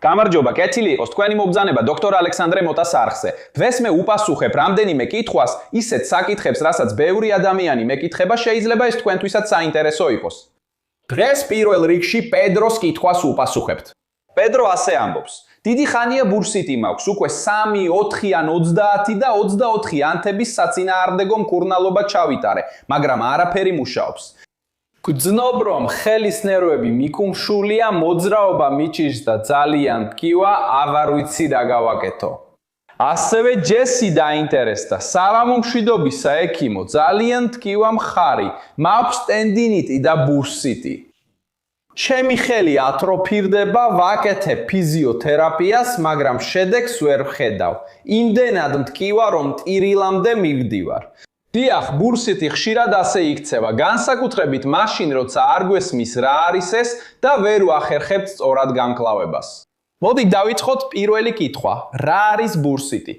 გამარჯობა, კეთილი იყოს თქვენი მობრძანება დოქტორ ალექსანდრე მოტას არხზე. დღეს მე უპასუხებ რამდენიმე კითხვას, ისეთ საკითხებს, რასაც ბევრი ადამიანი მეკითხება, შეიძლება ეს თქვენთვისაც საინტერესო იყოს. დღეს პირველ რიგში პედროს კითხვას უპასუხებთ. პედრო ასე ამბობს: დიდი ხანია ბურსიტი მაქვს, უკვე 3, 4 ან 30 და 24 ანთების საწინააღმდეგო მკურნალობა ჩავიტარე, მაგრამ არაფერი მუშაობს. გძნობ რომ ხელის ნერვები მიკუმშულია, მოძრაობა მიჭირს და ძალიან მტკივა, აღარ ვიცი რა გავაკეთო. ასევე ჯესი დაინტერესდა, საღამო მშვიდობისა ექიმო, ძალიან მტკივა მხარი, მაქვს ტენდინიტი და ბურსიტი. ჩემი ხელი ატროფირდება, ვაკეთებ ფიზიოთერაპიას, მაგრამ შედეგს ვერ ვხედავ. იმდენად მტკივა რომ ტირილამდე მივდივარ. დიახ, ბურსიტი ხშირად ასე იქცევა, განსაკუთრებით მაშინ, როცა არ გვესმის რა არის ეს და ვერ ვახერხებთ სწორად განკლავებას. მოდით დავიწყოთ პირველი კითხვა: რა არის ბურსიტი?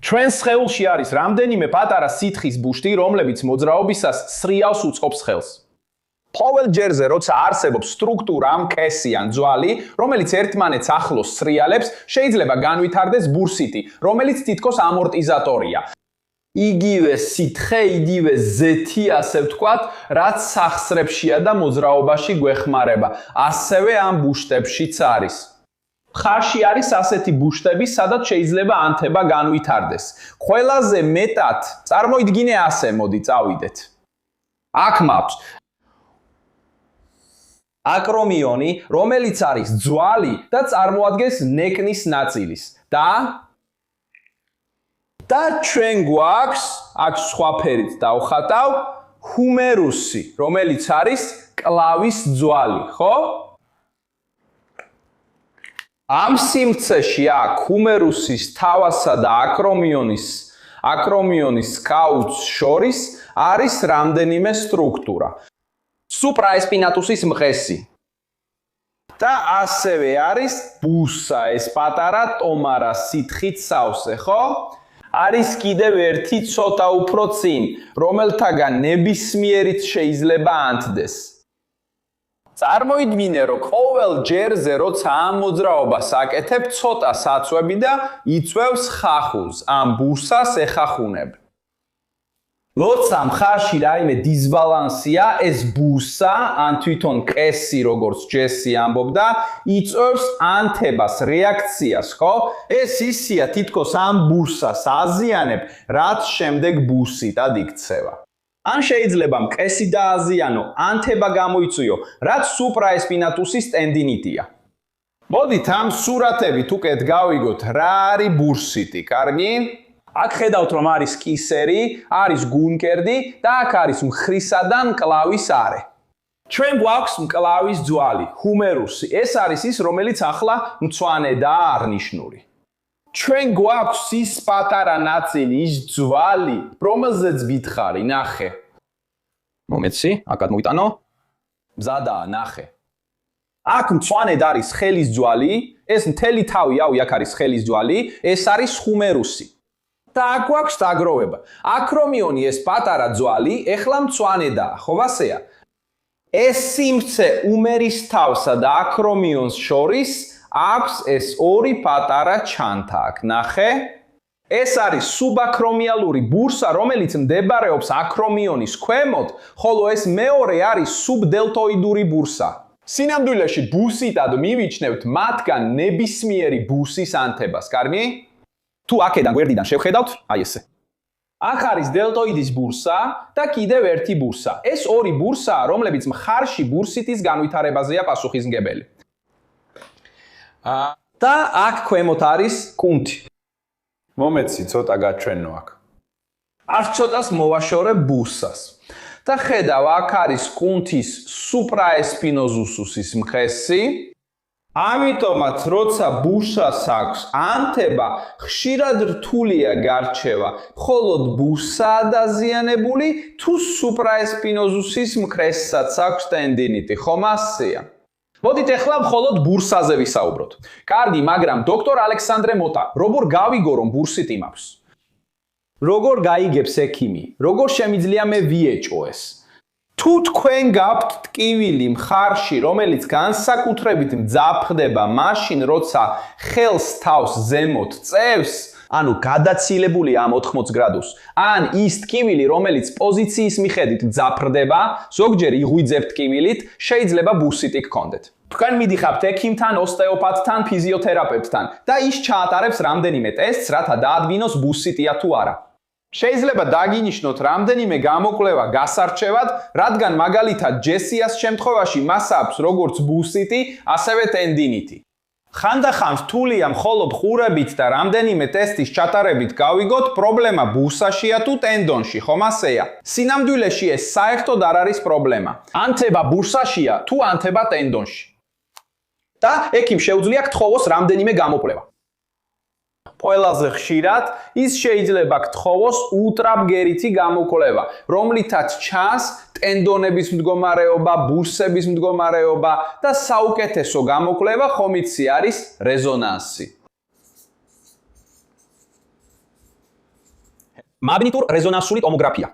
ჩვენ სხეულში არის რამდენიმე პატარა სითხის ბუშტი, რომლებიც მოძრაობისას სრიალს უწყობს ხელს. ყოველ ჯერზე, როცა არსებობს სტრუქტურა ამ კესი ან ძვალი, რომელიც ერთმანეთს ახლოს სრიალებს, შეიძლება განვითარდეს ბურსიტი, რომელიც თითქოს ამორტიზატორია. იგივე სითხე, იგივე ზეთი, ასე ვთქვათ, რაც სახსრებშია და მოძრაობაში გვეხმარება, ასევე ამ ბუშტებშიც არის. მხარში არის ასეთი ბუშტები, სადაც შეიძლება ანთება განვითარდეს. ყველაზე მეტად წარმოიდგინე ასე, მოდი წავიდეთ. აქ მაქვს აკრომიონი, რომელიც არის ძვალი და წარმოადგენს ნეკნის ნაწილის. და ჩვენ გვაქვს, აქ სხვა ფერით დავხატავ, ჰუმერუსი, რომელიც არის კლავის ძვალი, ხო? ამ სიმცეში აქ ჰუმერუსის თავასა და აკრომიონის კაუჩს შორის არის რამდენიმე სტრუქტურა. სუპრაესპინატუსის მყესი. და ასევე არის ბუსა, ეს პატარა ტომარა სითხით სავსე, ხო? არის კიდევ ერთი ცოტა უფრო წინ, რომელთაგან ნებისმიერიც შეიძლება ანთდეს. წარმოიდგინე, რომ ყოველ ჯერზე, როცა ამ მოძრაობას აკეთებ, ცოტა საწვევი და იწვევს ხახუნს, ამ ბუსას ეხახუნებ. როცა მხარში რაიმე დისბალანსია, ეს ბუსა, ან თვითონ კესი, როგორც ჯესი ამბობდა, იწვევს ანთებას, რეაქციას, ხო? ეს ისია, თითქოს ამ ბუსას აზიანებ, რაც შემდეგ ბუსიტად იქცევა. ან შეიძლება მყესი დააზიანო, ანთება გამოიწვიო, რაც სუპრაესპინატუსის ტენდინიტია. მოდით ამ სურათებით უკეთ გავიგოთ, რა არის ბურსიტი, კარგი? აქ ხედავთ, რომ არის კისერი, არის გუნკერდი და აქ არის მხრისადან მკლავის არე. ჩვენ გვაქვს მკლავის ძვალი, ჰუმერუსი. ეს არის ის, რომელიც ახლა მწვანედაა აღნიშნული. ჩვენ გვაქვს ის პატარა ნაწილი, ის ძვალი, რომელზეც გითხარი, ნახე. მომეცი, აქად მოვიტანო. მზადაა, ნახე. აქ მწვანედ არის ხელის ძვალი, ეს მთელი თავი, აქ არის ხელის ძვალი, ეს არის ჰუმერუსი. და აქ გვაქვს დაგროვება. აკრომიონი ეს პატარა ძვალი, ეხლა მწვანედაა, ხო ასეა? ეს სიმცე უმერის თავსა და აკრომიონს შორის აქვს ეს ორი პატარა ჩანთა აქ, ნახე? ეს არის სუბაკრომიალური ბურსა, რომელიც მდებარეობს აკრომიონის ქვემოთ, ხოლო ეს მეორე არის სუბდელტოიდური ბურსა. სინამდვილეში ბუსიტად მივიჩნევთ მათგან ნებისმიერი ბუსის ანთებას, კარგი? თუ აქედან გვერდიდან შევხედავთ, აი ესე. აქ არის დელტოიდის ბურსა და კიდევ ერთი ბურსა. ეს ორი ბურსაა, რომლებიც მხარში ბურსიტის განვითარებაზეა პასუხისმგებელი. და აქ ქვემოთ არის კუნთი. მომეცი, ცოტა გაჩვენო აქ. აქ ცოტას მოვაშორებ ბურსას. და ხედავ, აქ არის კუნთის სუპრაესპინოზუსის მყესი. ამიტომაც, როცა ბურსას აქვს ანთება, ხშირად რთულია გარჩევა, მხოლოდ ბურსაა დაზიანებული, თუ სუპრაესპინოზუსის მყესსაც აქვს ტენდინიტი, ხომ ასეა? მოდით ახლა მხოლოდ ბურსაზე ვისაუბროთ. კარგი, მაგრამ დოქტორ ალექსანდრე მოტა, როგორ გავიგო რომ ბურსიტი მაქვს? როგორ გაიგებს ექიმი? როგორ შემიძლია მე ვიეჭო ეს? თუ თქვენ გაქვთ ტკივილი მხარში, რომელიც განსაკუთრებით მძაფრდება მაშინ, როცა ხელს თავს ზემოთ წევს, ანუ გადაცილებულია ამ 80 გრადუსს, ან ის ტკივილი, რომელიც პოზიციის მიხედვით მძაფრდება, ზოგჯერ იღვიძებთ ტკივილით, შეიძლება ბუსიტი გქონდეთ. თქვენ მიდიხართ ექიმთან, ოსტეოპათთან, ფიზიოთერაპევტთან და ის ჩაატარებს რამდენიმე ტესტს, რათა დაადგინოს ბუსიტია თუ არა. შეიძლება დაგინიშნოთ რამდენიმე გამოკვლევა გასარჩევად, რადგან მაგალითად ჯესიას შემთხვევაში მას აქვს როგორც ბუსიტი, ასევე ტენდინიტი. ხანდახან რთულია მხოლოდ ყურებით და რამდენიმე ტესტის ჩატარებით გავიგოთ, პრობლემა ბუსაშია თუ ტენდონში, ხომ ასეა? სინამდვილეში ეს საერთოდ არ არის პრობლემა. ანთება ბუსაშია თუ ანთება ტენდონში. და ექიმ შეუძლია გთხოვოს რამდენიმე გამოკვლევა. ყველაზე ხშირად ის შეიძლება გთხოვოს ულტრაბგერითი გამოკვლევა, რომლითაც ჩანს ტენდონების მდგომარეობა, ბუსების მდგომარეობა და საუკეთესო გამოკვლევა ხომ იცი არის რეზონანსი. მაგნიტურ-რეზონანსული ტომოგრაფია.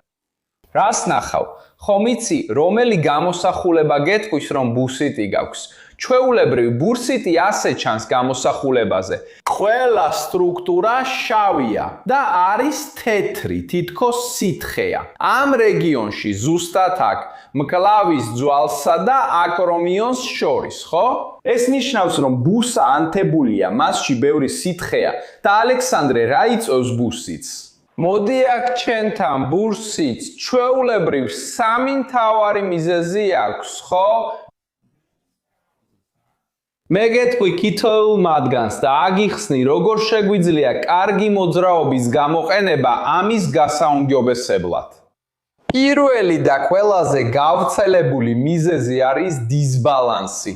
რას ნახავ? ხომ იცი, რომელი გამოსახულება გეტყვის, რომ ბუსიტი გაქვს? ჩვეულებრივ ბურსიტი ასე ჩანს გამოსახულებაზე. ყველა სტრუქტურა შავია და არის თეთრი, თითქოს სითხეა. ამ რეგიონში ზუსტად აქ მკლავის ძვალსა და აკრომიონს შორის, ხო? ეს ნიშნავს, რომ ბუსა ანთებულია, მასში ბევრი სითხეა და ალექსანდრე რა იწვევს ბუსიტს? მოდი აქ ჩვენთან ბურსიტს ჩვეულებრივ სამი მთავარი მიზეზი აქვს, ხო? მე გეტყვი კითოეულ მათგანს და აგიხსნი, როგორ შეგვიძლია კარგი მოძრაობის გამოყენება ამის გასაუმჯობესებლად. პირველი და ყველაზე გავრცელებული მიზეზი არის დისბალანსი.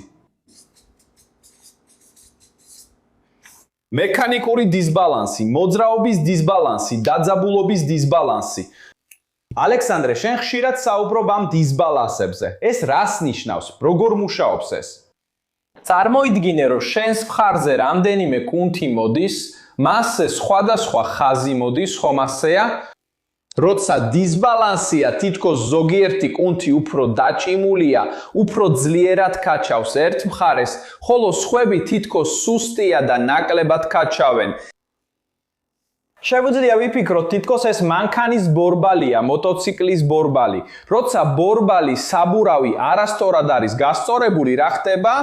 მექანიკური დისბალანსი, მოძრაობის დისბალანსი, დაძაბულობის დისბალანსი. ალექსანდრე, შენ ხშირად საუბრობ ამ დისბალანსებზე. ეს რას ნიშნავს? როგორ მუშაობს ეს? წარმოიდგინე, რომ შენს მხარზე რამდენიმე კუნთი მოდის, მასზე სხვადასხვა ხაზი მოდის, ხომ ასეა? როცა დისბალანსია, თითქოს ზოგიერთი კუნთი უფრო დაჭიმულია, უფრო ძლიერად კაჩავს ერთ მხარეს, ხოლო სხვები თითქოს სუსტია და ნაკლებად კაჩავენ. შეგვიძლია ვიფიქროთ, თითქოს ეს მანქანის ბორბალია, მოტოციკლის ბორბალი. როცა ბორბალის საბურავი არასწორად არის გასწორებული, რა ხდება?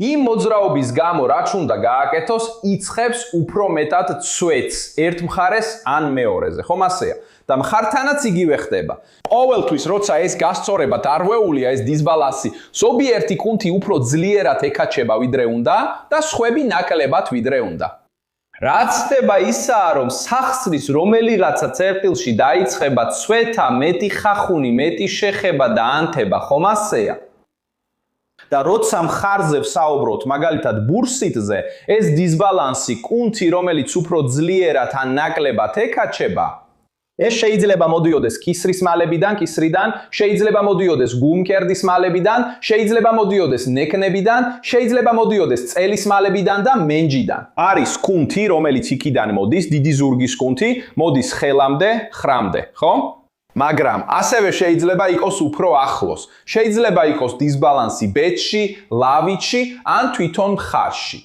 იმ მოძრაობის გამო რაც უნდა გააკეთოს, იწყებს უფრო მეტად ცვეთს ერთ მხარეს ან მეორეზე, ხომ ასეა? და მხართანაც იგივე ხდება. ყოველთვის როცა ეს გასწორება დარღვეულია, ეს დისბალანსი, ზოგიერთი კუნთი უფრო ძლიერად ეკაჩება ვიდრე უნდა და სხვები ნაკლებად ვიდრე უნდა. რაც ხდება ისაა, რომ სახსრის რომელიღაცა წერტილში დაიწყება ცვეთა, მეტი ხახუნი, მეტი შეხება და ანთება, ხომ ასეა? და როცა მხარზე ვსაუბრობთ, მაგალითად ბურსიტზე, ეს დისბალანსი, კუნთი, რომელიც უფრო ძლიერად ან ნაკლებად ეკაჩება, ეს შეიძლება მოდიოდეს კისრის მალებიდან, კისრიდან, შეიძლება მოდიოდეს გულმკერდის მალებიდან, შეიძლება მოდიოდეს ნეკნებიდან, შეიძლება მოდიოდეს წელის მალებიდან და მენჯიდან. არის კუნთი, რომელიც იქიდან მოდის, დიდი ზურგის კუნთი, მოდის ხელამდე, ხრამდე, ხო? მაგრამ ასევე შეიძლება იყოს უფრო ახლოს. შეიძლება იყოს დისბალანსი ბეჭში, ლავიჩში ან თვითონ მხარში.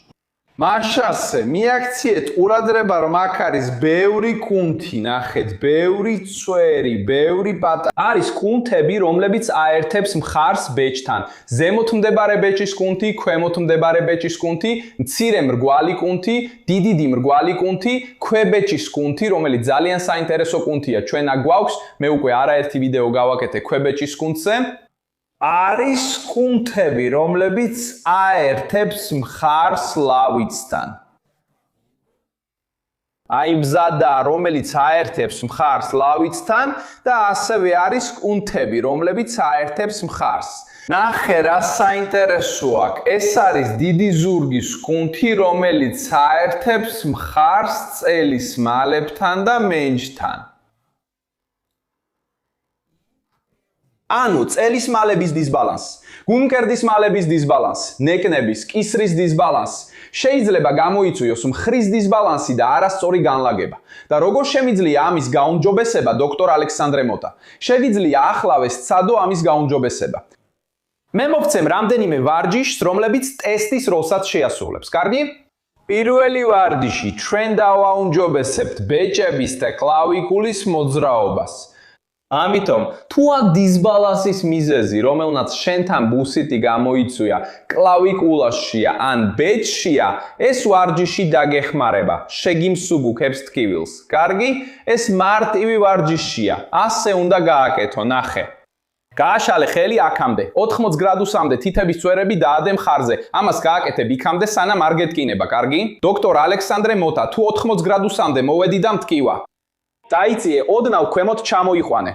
მაშასე, მიაქციეთ ყურადღება, რომ აქ არის ბევრი კუნთი, ნახეთ, ბევრი წვერი, ბევრი პატარა. არის კუნთები, რომლებიც აერთებს მხარს ბეჭთან. ზემოთ მდებარე ბეჭის კუნთი, ქვემოთ მდებარე ბეჭის კუნთი, მცირე მრგვალი კუნთი, დიდი მრგვალი კუნთი, ქვებეჭის კუნთი, რომელიც ძალიან საინტერესო კუნთია. ჩვენ აქ გვაქვს, მე უკვე არაერთი ვიდეო გავაკეთე ქვებეჭის კუნთზე. არის კუნთები, რომლებიც აერთებს მხარს ლავიცთან. აი მზადა, რომელიც აერთებს მხარს ლავიცთან და ასევე არის კუნთები, რომლებიც აერთებს მხარს. ნახე, რა საინტერესო აქ. ეს არის დიდი ზურგის კუნთი, რომელიც აერთებს მხარს წელის მალებთან და მენჯთან. ანუ წელის მალების დისბალანსი, გულმკერდის მალების დისბალანსი, ნეკნების, კისრის დისბალანსი. შეიძლება გამოიწვიოს მხრის დისბალანსი და არასწორი განლაგება. და როგორ შემიძლია ამის გაუმჯობესება, დოქტორ ალექსანდრე მოთა? შევიძლია ახლავე სცადო ამის გაუმჯობესება. მე მოვცემ რამდენიმე ვარჯიშს, რომლებიც ტესტის როლსაც შეასრულებს. კარგი? პირველი ვარჯიში ჩვენ დავაუმჯობესებთ ბეჭების და კლავიკულის მოძრაობას. ამიტომ, თუ აქ დისბალანსის მიზეზი, რომელნაც შენთან ბუსიტი გამოიწვია, კლავიკულაშია ან ბეჭშია, ეს ვარჯიში დაგეხმარება, შეგიმსუბუქებს ტკივილს. კარგი? ეს მარტივი ვარჯიშია, ასე უნდა გააკეთო, ნახე. გააშალე ხელი აქამდე, 80 გრადუსამდე თითების წვერები დაადე მხარზე. ამას გააკეთებ იქამდე, სანამ არ გეტკინება, კარგი? დოქტორ ალექსანდრე მოთა, თუ 80 გრადუსამდე მოვედი და მტკივა. დაიწიე, ოდნავ ქვემოთ ჩამოიყვანე.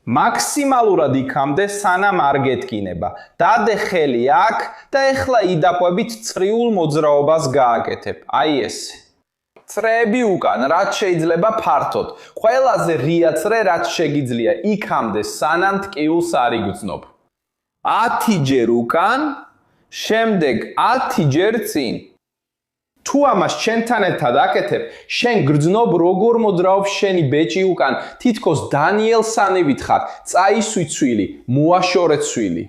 მაქსიმალურად იქამდე, სანამ არ გეტკინება. დადე ხელი აქ და ეხლა იდაყვებით წრიულ მოძრაობას გააკეთებ. აი ესე. წრეები უკან, რაც შეიძლება ფართოდ. ყველაზე ღია წრე, რაც შეგიძლია, იქამდე, სანამ ტკივილს არ იგრძნობ. 10 ჯერ უკან, შემდეგ 10 ჯერ წინ. თუ ამას ჩვენთან ერთად აკეთებ, შენ გრძნობ როგორ მოძრაობს შენი ბეჭი უკან, თითქოს დანიელსანივით ხარ, წაისვი ცვილი, მოაშორე ცვილი.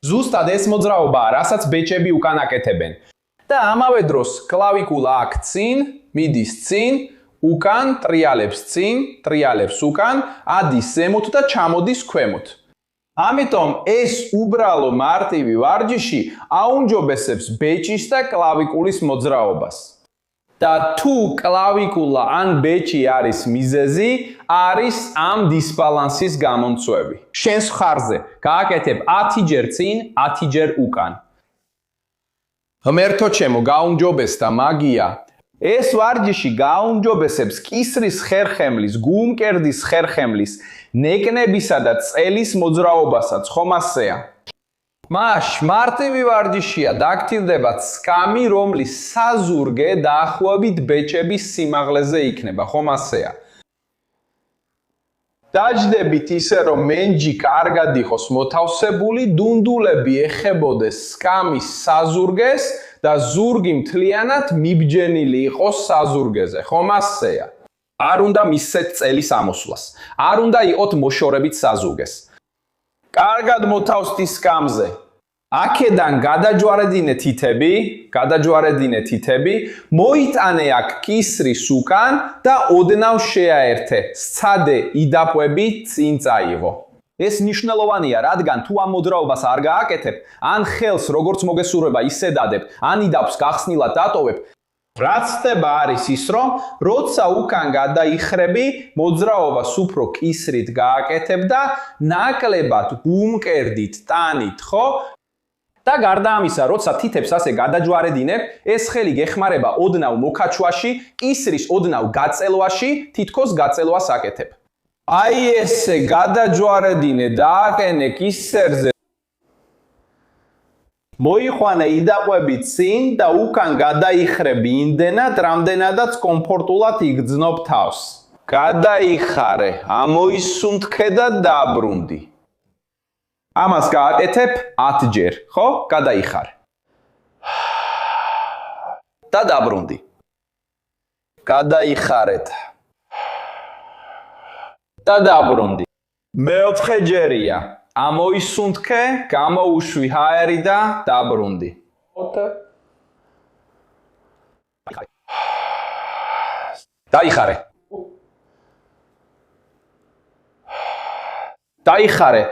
ზუსტად ეს მოძრაობაა, რასაც ბეჭები უკან აკეთებენ. და ამავე დროს კლავიკულა აქ წინ, მიდის წინ, უკან, ტრიალებს წინ, ტრიალებს უკან, ადის ზემოთ და ჩამოდის ქვემოთ. ამიტომ ეს უბრალო მარტივი ვარჯიში აუმჯობესებს ბეჭის და კლავიკულის მოძრაობას. და თუ კლავიკულა ან ბეჭი არის მიზეზი, არის ამ დისბალანსის გამომწვევი. შენს მხარზე გააკეთებ 10 ჯერ წინ, 10 ჯერ უკან. ღმერთო ჩემო, გაუმჯობესდა მაგია. ეს ვარჯიში გაუმჯობესებს კისრის ხერხემლის, გულმკერდის ხერხემლის, ნეკნებისა და წელის მოძრაობასაც, ხომ ასეა? მარტივი ვარჯიშია, დაგთილდებათ სკამი, რომლის საზურგე დაახლოებით ბეჭების სიმაღლეზე იქნება, ხომ ასეა? დაჯდებით ისე, რომ მენჯი კარგად იყოს მოთავსებული, დუნდულები ეხებოდეს სკამის საზურგეს და ზურგი მთლიანად მიბჯენილი იყოს საზურგეზე, ხომ ასეა? არ უნდა მისცეთ წელის ამოსვლას. არ უნდა იყოთ მოშორებით საზურგეს. კარგად მოთავსდი სკამზე. აქედან გადაჯვარედინე თითები, მოიტანე აქ კისრის უკან და ოდნავ შეაერთე. სცადე იდაყვები წინ წაიღო. ეს მნიშვნელოვანია, რადგან თუ ამ მოძრაობას არ გააკეთებ, ან ხელს როგორც მოგესურვება ისე დადებ, ან იდაყვს გახსნილად დატოვებ, რაც ხდება არის ის, რომ როცა უკან გადაიხრები, მოძრაობას უფრო კისრით გააკეთებ და ნაკლებად გულმკერდით ტანით, ხო? და გარდა ამისა, როცა თითებს ასე გადაჯვარედინებ, ეს ხელი გეხმარება ოდნავ მოკაჩვაში, კისრის ოდნავ გაწელვაში, თითქოს გაწელვას აკეთებ. აი ესე გადაჯვარედინე და აყენე კისერზე. მოიყვანე იდაყვები წინ და უკან გადაიხრები იმდენად, რამდენადაც კომფორტულად იგრძნობ თავს. გადაიხარე, ამოისუნთქე და დაბრუნდი. ამას გააკეთებ 10 ჯერ, ხო? გადაიხარე. და დაბრუნდი. გადაიხარეთ. და დაბრუნდი. მეოთხე ჯერია. ამოისუნთქე, გამოუშვი ჰაერი და დაბრუნდი. დაიხარე. დაიხარე.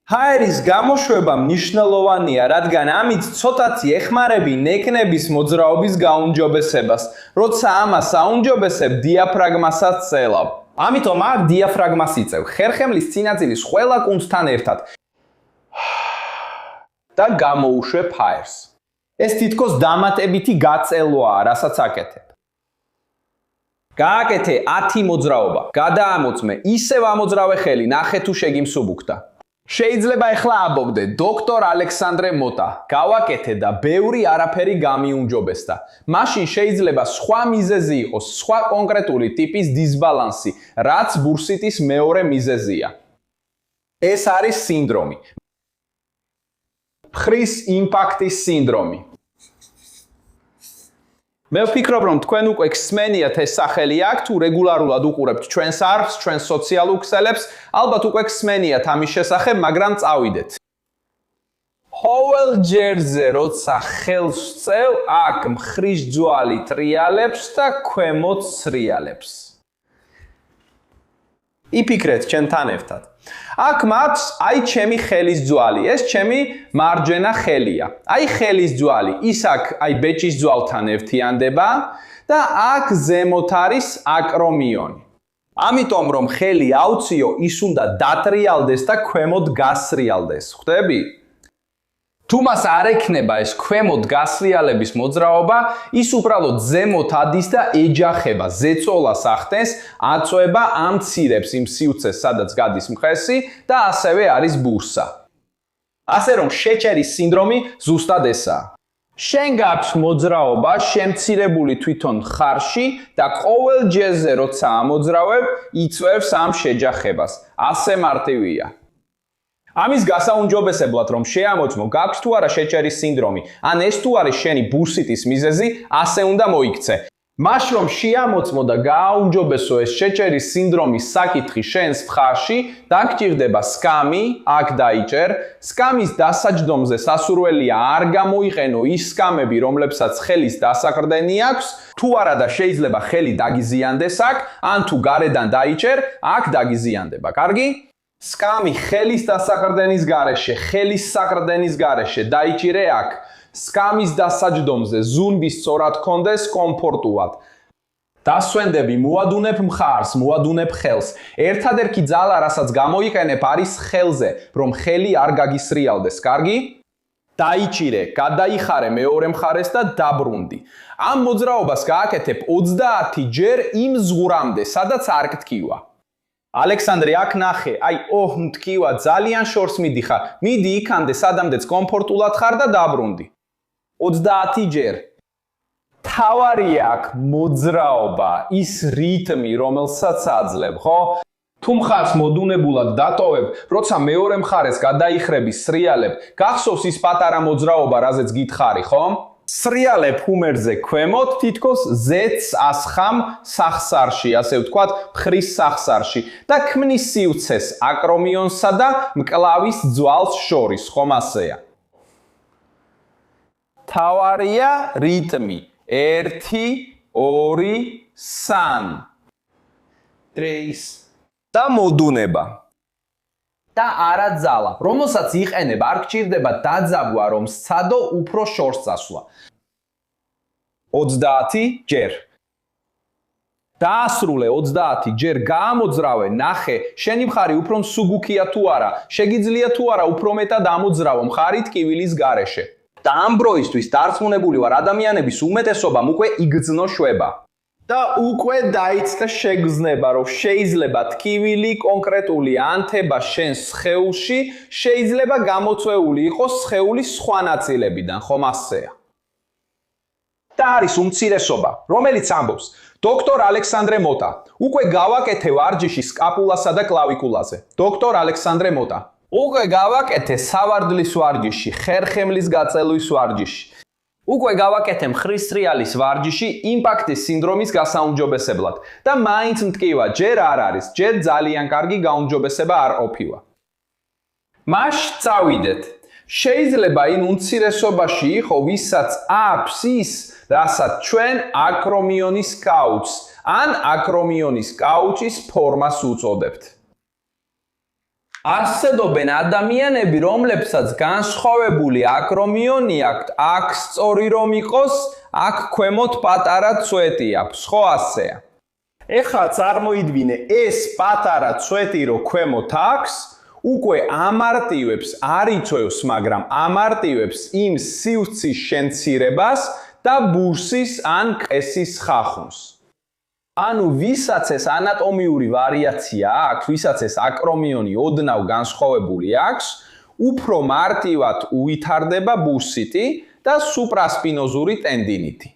ჰაერის გამოშვება მნიშვნელოვანია, რადგან ამით ცოტათი ეხმარები ნეკნების მოძრაობის გაუმჯობესებას. როცა ამას აუმჯობესებ, დიაფრაგმასაც წელავ. ამიტომ აქ დიაფრაგმას იწევ, ხერხემლის წინაწილის ყველა კუნთთან ერთად. და გამოუშვებ ჰაერს. ეს თითქოს დამატებითი გაწელვაა, რასაც აკეთებ. გააკეთე 10 მოძრაობა, გადაამოწმე, ისევ ამოძრავე ხელი, ნახე თუ შეგიმსუბუქდა. შეიძლება ახლა ამბობდე, დოქტორ ალექსანდრე მოტა, გავაკეთე და ბევრი არაფერი გამიუმჯობესდა. მაშინ შეიძლება სხვა მიზეზი იყოს, სხვა კონკრეტული ტიპის დისბალანსი, რაც ბურსიტის მეორე მიზეზია. ეს არის სინდრომი. მხრის იმპაქტის სინდრომი. მე ვფიქრობ, რომ თქვენ უკვე გსმენიათ ეს სახელი აქ, თუ რეგულარულად უყურებთ ჩვენს არხს, ჩვენს სოციალურ ქსელებს, ალბათ უკვე გსმენიათ ამის შესახებ, მაგრამ წავიდეთ. ყოველ ჯერზე, როცა ხელს ვწევ, აქ მხრის ძვალი ტრიალებს და ქვემოთ სრიალებს. იფიქრეთ ჩვენთან ერთად. აქ მაქვს აი ჩემი ხელის ძვალი, ეს ჩემი მარჯვენა ხელია. აი ხელის ძვალი, ის აქ აი ბეჭის ძვალთან ერთიანდება და აქ ზემოთ არის აკრომიონი. ამიტომ რომ ხელი აუციო, ის უნდა დატრიალდეს და ქვემოთ გასრიალდეს, ხვდები? თუ მას არ ექნება ეს ქვემოთ გასრიალების მოძრაობა, ის უბრალოდ ზემოთ ადის და ეჯახება, ზეწოლას ახდენს, აწვება, ამცირებს იმ სივრცეს, სადაც გადის მხესი და ასევე არის ბურსა. ასე რომ შეჭერის სინდრომი ზუსტად ესაა. შენ გაქვს მოძრაობა შემცირებული თვითონ ხარში და ყოველ ჯერზე როცა ამოძრავებ, იწვევს ამ შეჯახებას. ასე მარტივია. ამის გასაუმჯობესებლად რომ შეამოწმო, გაქვს თუ არა შეჭერის სინდრომი, ან ეს თუ არის შენი ბურსიტის მიზეზი, ასე უნდა მოიქცე. მას რომ შეამოწმო და გააუმჯობესო ეს შეჭერის სინდრომის საკითხი შენს მხარში, დაგჭირდება სკამი, აქ დაიჭერ. სკამის დასაჯდომზე სასურველია არ გამოიყენო ის სკამები, რომლებსაც ხელის დასაყრდენი აქვს, თუ არა და შეიძლება ხელი დაგიზიანდეს აქ, ან თუ გარედან დაიჭერ, აქ დაგიზიანდება. კარგი? სკამი ხელის დასაყრდენის გარეშე, ხელის საყრდენის გარეშე დაიჭირე აქ. სკამის დასაჯდომზე ზუნბი სწორად კონდეს კომფორტულად. დასვენდები მოადუნებ მხარს, მოადუნებ ხელს. ერთადერთი ძალა, რასაც გამოიყენებ, არის ხელზე, რომ ხელი არ გაგისრიალდეს. კარგი? დაიჭირე, გადაიხარე მეორე მხარეს და დაბრუნდი. ამ მოძრაობას გააკეთებ 30 ჯერ იმ ზღურამდე, სადაც არ გთქივა. ალექსანდრე, აქ ნახე, აი, მტკივა, ძალიან შორს მიდიხარ. მიდი იქამდე, სადამდეც კომფორტულად ხარ და დაბრუნდი. 30 ჯერ. თავარია აქ მოძრაობა, ის რიტმი, რომელსაც აძლევ, ხო? თუ მხარს მოდუნებულად დატოვებ, როცა მეორე მხარეს გადაიხრები სრიალებ, გახსოვს ის პატარა მოძრაობა, რაზეც გითხარი, ხო? სრიალებ ჰუმერზე ქვემოთ, თითქოს ზეც ასხამ სახსარში, ასე ვთქვათ, მხრის სახსარში და ქმნის სივრცეს აკრომიონსა და მკლავის ძვალს შორის, ხომ ასეა. თავარია რიტმი. 1, 2, 3. 3 და მოდუნება. და არა ძალა, რომელსაც იყენებ, არ გჭირდება დაძაბვა, რომ სცადო უფრო შორს წასვლა. 30 ჯერ. დაასრულე 30 ჯერ, გაამოძრავე, ნახე, შენი მხარი უფრო მსუბუქია თუ არა, შეგიძლია თუ არა უფრო მეტად ამოძრავო მხარი ტკივილის გარეშე. და ამ დროისთვის დარწმუნებული ვარ, ადამიანების უმეტესობამ უკვე იგრძნო შვება. და უკვე დაიწყე შეგრძნება, რომ შეიძლება ტკივილი კონკრეტული ანთება შენს სხეულში, შეიძლება გამოწვეული იყოს სხეულის სხვა ნაწილებიდან, ხომ ასეა. და არის უმცირესობა, რომელიც ამბობს, დოქტორ ალექსანდრე მოტა, უკვე გავაკეთე ვარჯიში სკაპულასა და კლავიკულაზე. დოქტორ ალექსანდრე მოტა, უკვე გავაკეთე სავარდლის ვარჯიში, ხერხემლის გაწელვის ვარჯიში. უკვე გავაკეთე მხრის სრიალის ვარჯიში იმპაქტის სინდრომის გასაუმჯობესებლად და მაინც მტკივა ჯერ არ არის, ჯერ ძალიან კარგი გაუმჯობესება არ ყოფილა. მას წავიდეთ. შეიძლება იმ უმცირესობაში იყო, ვისაც აქვს ის, რასაც ჩვენ აკრომიონის კაუჩს ან აკრომიონის კაუჩის ფორმას უწოდებთ. არსებობენ ადამიანები, რომლებსაც განსხვავებული აკრომიონი აქვთ, აქ სწორი რომ იყოს, აქ ქვემოთ პატარა წვეტი აქვს, ხო ასეა. ეხლა წარმოიდგინე, ეს პატარა წვეტი რო ქვემოთ აქვს, უკვე ამარტივებს, არ იწვევს, მაგრამ ამარტივებს იმ სივრცის შემცირებას და ბურსის ან ყესის ხახუნს. ანუ ვისაც ეს ანატომიური ვარიაცია აქვს, ვისაც ეს აკრომიონი ოდნავ განსხვავებული აქვს, უფრო მარტივად უვითარდება ბურსიტი და სუპრასპინოზური ტენდინიტი.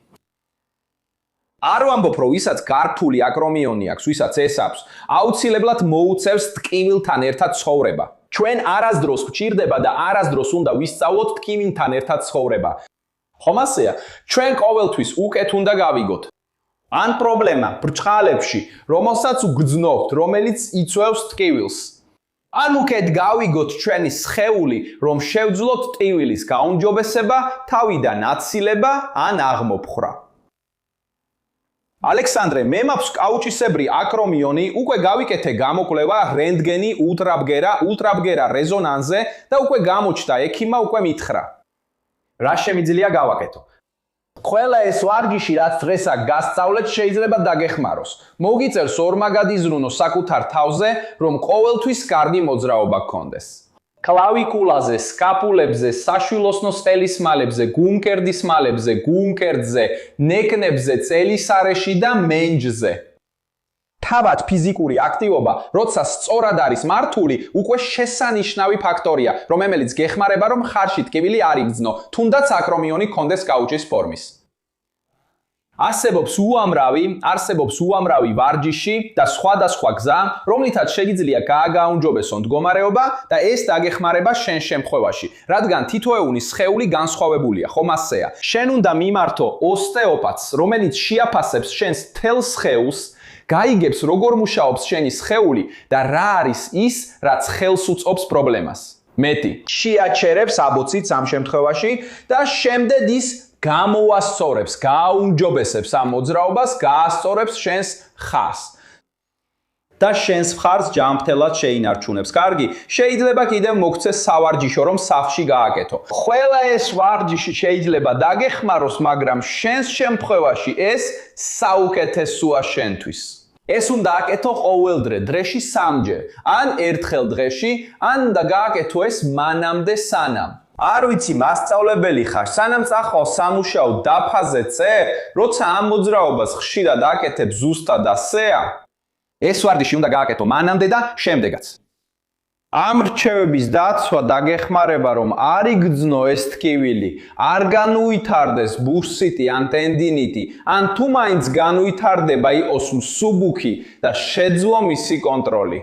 არ ვამბობ, რომ ვისაც გართული აკრომიონი აქვს, ვისაც ეს აქვს, აუცილებლად მოუწევს ტკივილთან ერთად ცხოვრება. ჩვენ არასდროს გვჭირდება და არასდროს უნდა ვისწავლოთ ტკივილთან ერთად ცხოვრება. ხომ ასეა? ჩვენ ყოველთვის უკეთ უნდა გავიგოთ. ან პრობლემა ბრჭყალებში, რომელსაც უგრძნობთ, რომელიც იწვევს ტკივილს. ან უკეთ გავიგოთ ჩვენი სხეული, რომ შევძლოთ ტკივილის გაუმჯობესება, თავიდან აცილება ან აღმოფხრა. ალექსანდრე, მე მაქვს კაუჭისებრი აკრომიონი, უკვე გავიკეთე გამოკვლევა რენტგენი, ულტრაბგერა რეზონანსზე და უკვე გამოჩნდა, ექიმმა უკვე მითხრა. რა შემიძლია გავაკეთო? ყველა ეს ვარჯიში, რაც დღეს აქ გასწავლეთ, შეიძლება დაგეხმაროს. მოგიწევს ორმაგად იზრუნო საკუთარ თავზე, რომ ყოველთვის კარგი მოძრაობა გქონდეს. კლავიკულაზე, სკაპულებზე, საშვილოსნოს ყელის მალებზე, გულმკერდის მალებზე, გულმკერდზე, ნეკნებზე, წელისარეში და მენჯზე. თავად ფიზიკური აქტივობა, როცა სწორად არის მართული, უკვე შესანიშნავი ფაქტორია, რომელიც გეხმარება, რომ ხარში ტკივილი არ იგრძნო, თუნდაც აკრომიონი გქონდეს კაუჭის ფორმის. არსებობს უამრავი ვარჯიში და სხვადასხვა გზა, რომლითაც შეგიძლია გააგაუმჯობესო მდგომარეობა და ეს დაგეხმარება შენ შემთხვევაში, რადგან თითოეული სხეული განსხვავებულია, ხომ ასეა? შენ უნდა მიმართო ოსტეოპათს, რომელიც შეაფასებს შენს მთელ სხეულს, გაიგებს როგორ მუშაობს შენი სხეული და რა არის ის, რაც ხელს უწყობს პრობლემას. მეტი, შეაჩერებს აბოციც ამ შემთხვევაში და შემდეგ ის გამოასწორებს, გააუმჯობესებს ამ მოძრაობას, გაასწორებს შენს ხარს. და შენს ხარს ჯანმრთელად შეინარჩუნებს. კარგი, შეიძლება კიდევ მოგცეს სავარჯიშო, რომ სახლში გააკეთო. ყველა ეს ვარჯიში შეიძლება დაგეხმაროს, მაგრამ შენს შემთხვევაში ეს საუკეთესოა შენთვის. ეს უნდა აკეთო ყოველდღე, დღეში 3-ჯერ, ან ერთხელ დღეში, ან და გააკეთო ეს მანამდე სანამ. არ ვიცი, მასწავლებელი ხარ, სანამ წახვალ სამუშაო დაფაზე წე, როცა ამ მოძრაობას ხშირად აკეთებ ზუსტად ასეა, ეს ვარჯიში უნდა გააკეთო მანამდე და შემდეგაც. ამ რჩევების დაცვა დაგეხმარება, რომ არ იგრძნო ეს ტკივილი, არ განუვითარდეს ბურსიტი ან ტენდინიტი, ან თუ მაინც განუვითარდება, იყოს მსუბუქი და შეძლო მისი კონტროლი.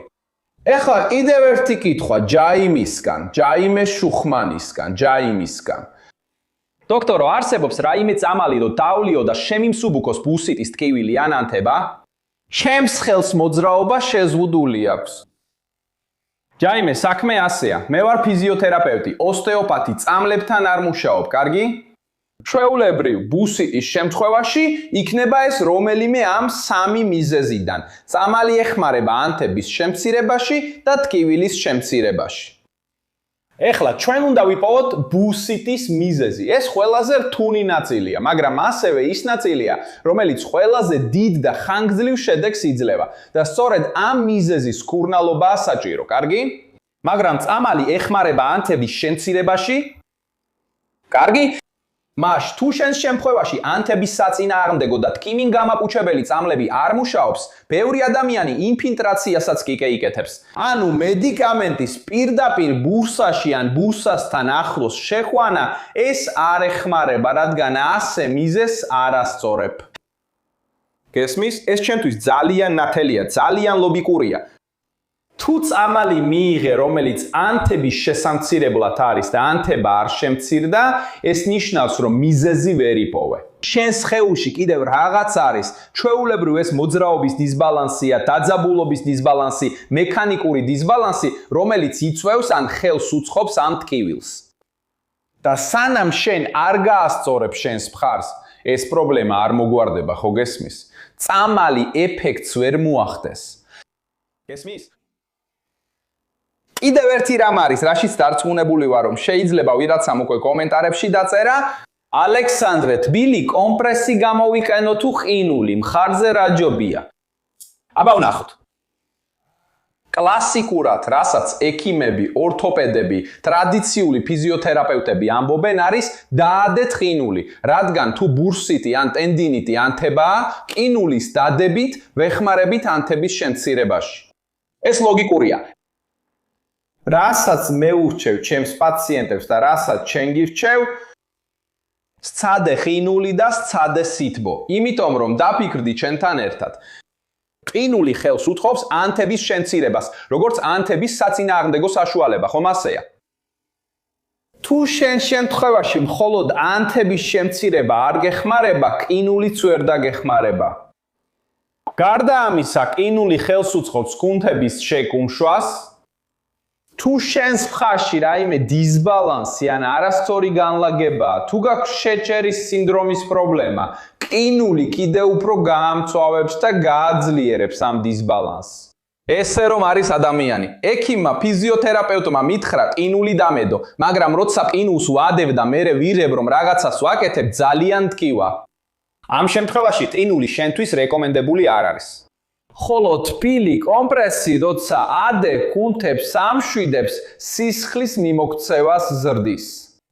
ეხლა კიდევ ერთი კითხვა ჯაიმე შუხმანისგან. დოქტორო, არსებობს რაიმე წამალი, რომ დავლიო და შემიმსუბუქოს ბურსიტის ტკივილი ან ანთება? ჩემს ხელს მოძრაობა შეზღუდული აქვს. ჯაიმე, საქმე ასეა. მე ვარ ფიზიოთერაპევტი, ოსტეოპათი, წამლებთან არ მუშაობ, კარგი? ჩვეულებრივ ბურსიტის შემთხვევაში იქნება ეს რომელიმე ამ 3 მიზეზიდან. წამალი ეხმარება ანთების შემცირებაში და ტკივილის შემცირებაში. ეხლა ჩვენ უნდა ვიპოვოთ ბურსიტის მიზეზი. ეს ყველაზე რთული ნაწილია, მაგრამ ასევე ის ნაწილია, რომელიც ყველაზე დიდ და ხანგრძლივ შედეგს იძლევა და სწორედ ამ მიზეზის მკურნალობაა საჭირო, კარგი? მაგრამ წამალი ეხმარება ანთების შემცირებაში? კარგი? მაშ თუ შენს შემთხვევაში ანთების საწინააღმდეგო და ტკივინ გამაყუჩებელი წამლები არ მუშაობს, ბევრი ადამიანი ინფილტრაციასაც კი იკეთებს. ანუ მედიკამენტის პირდაპირ ბურსაში ან ბურსასთან ახლოს შეყვანა ეს არ ეხმარება, რადგან ასე მიზეზს არ ასწორებ. გესმის? ეს ჩემთვის ძალიან ნათელია, ძალიან ლოგიკურია. თუ წამალი მიიღე, რომელიც ანთების შესამცირებლად არის და ანთება არ შემცირდა, ეს ნიშნავს, რომ მიზეზი ვერ იპოვე. შენ სხეულში კიდევ რაღაც არის, ჩვეულებრივ ეს მოძრაობის დისბალანსია, დაძაბულობის დისბალანსი, მექანიკური დისბალანსი, რომელიც იწვევს ან ხელს უწყობს ამ ტკივილს. და სანამ შენ არ გაასწორებ შენს მხარს, ეს პრობლემა არ მოგვარდება, ხო გესმის? წამალი ეფექტს ვერ მოახდეს. გესმის? კიდევ ერთი რამ არის, რაშიც დარწმუნებული ვარ, რომ შეიძლება ვიღაცამ უკვე კომენტარებში დაწერა. ალექსანდრე, თბილი კომპრესი გამოვიყენო თუ ყინული, მხარზე რა ჯობია? აბა ვნახოთ. კლასიკურად, რასაც ექიმები, ორთოპედები, ტრადიციული ფიზიოთერაპევტები ამბობენ, არის დაადეთ ყინული, რადგან თუ ბურსიტი ან ტენდინიტი ანთებაა, ყინულის დადებით ვეხმარებით ანთების შემცირებაში. ეს ლოგიკურია. რასაც მე ურჩევ ჩემს პაციენტებს და რასაც შენ გირჩევ, სცადე ყინული და სცადე სითბო. იმიტომ რომ დაფიქრდი ჩვენთან ერთად. ყინული ხელს უთხოვს ანთების შემცირებას, როგორც ანთების საწინააღმდეგო საშუალება, ხომ ასეა? თუ შენ შემთხვევაში მხოლოდ ანთების შემცირება არ გეხმარება, ყინულიც ვერ დაგეხმარება. გარდა ამისა, ყინული ხელს უწყობს კუნთების შეკუმშვას. თუ შენს მხარში რაიმე დისბალანსი ან არასწორი განლაგებაა, თუ გაქვს შეჭერის სინდრომის პრობლემა, ყინული კიდევ უფრო გაამწვავებს და გააძლიერებს ამ დისბალანსს. ესე რომ არის ადამიანი. ექიმმა, ფიზიოთერაპევტმა მითხრა ყინული დამედო, მაგრამ როცა ყინულს ვადებ და მერე ვიღებ რომ რაღაცას ვაკეთებ, ძალიან ტკივა. ამ შემთხვევაში ყინული შენთვის რეკომენდებული არ არის. ხოლო თბილი კომპრესი, როცა ადე კუნთებს ამშვიდებს, სისხლის მიმოქცევას ზრდის.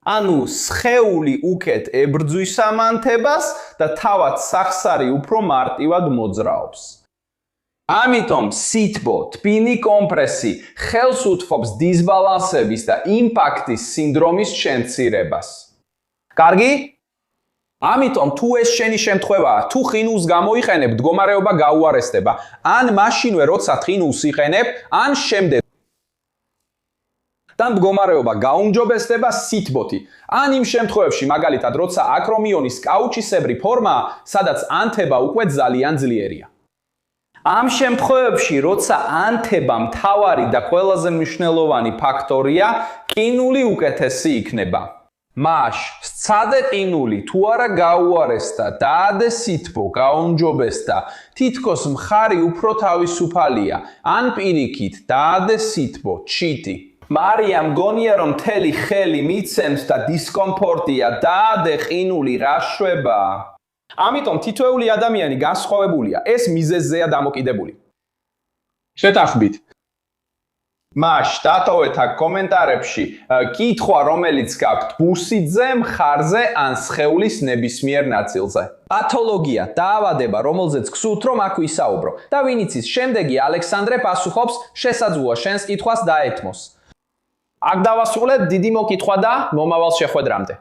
ანუ სხეული უკეთ ებრძვის ამ ანთებას და თავად სახსარი უფრო მარტივად მოძრაობს. ამიტომ სითბო, თბილი კომპრესი ხელს უთხოვს დისბალანსების და იმპაქტის სინდრომის შემცირებას. კარგი? ამიტომ თუ ეს შენი შემთხვევაა, თუ ყინულს გამოიყენებ, მდგომარეობა გაუარესდება. ან მაშინვე როცა ყინულს იყენებ, ან შემდეგ და მდგომარეობა გაუმჯობესდება სითბოთი. ან იმ შემთხვევებში, მაგალითად, როცა აკრომიონის კაუჩისებრი ფორმაა, სადაც ანთება უკვე ძალიან ძლიერია. ამ შემთხვევებში, როცა ანთება მთავარი და ყველაზე მნიშვნელოვანი ფაქტორია, ყინული უკეთესი იქნება. მაშ, სცადე ყინული, თუ არა გაუარესდა, დაადე სითბო, გაუმჯობესდა, თითქოს მხარი უფრო თავისუფალია, ან პირიქით, დაადე სითბო, ჩიტი. მარია მგონია რომ მთელი ხელი მიცემს და დისკომფორტია, დაადე ყინული, რა შვებაა. ამიტომ თითოეული ადამიანი განსხვავებულია, ეს მიზეზზეა დამოკიდებული. შეთანხმდით. მაშ დატოვეთ აქ კომენტარებში კითხვა რომელიც გაქვთ ბურსიტზე, მხარზე ან სხეულის ნებისმიერ ნაწილზე. პათოლოგია, დაავადება, რომელზეც გსურთ რომ აქ ვისაუბრო და ვინც ის შემდეგი ალექსანდრე პასუხობს, შესაძლოა შენს კითხვას დაეთმოს. აქ დავასრულეთ, დიდი მოკითხვა და მომავალ შეხვედრამდე.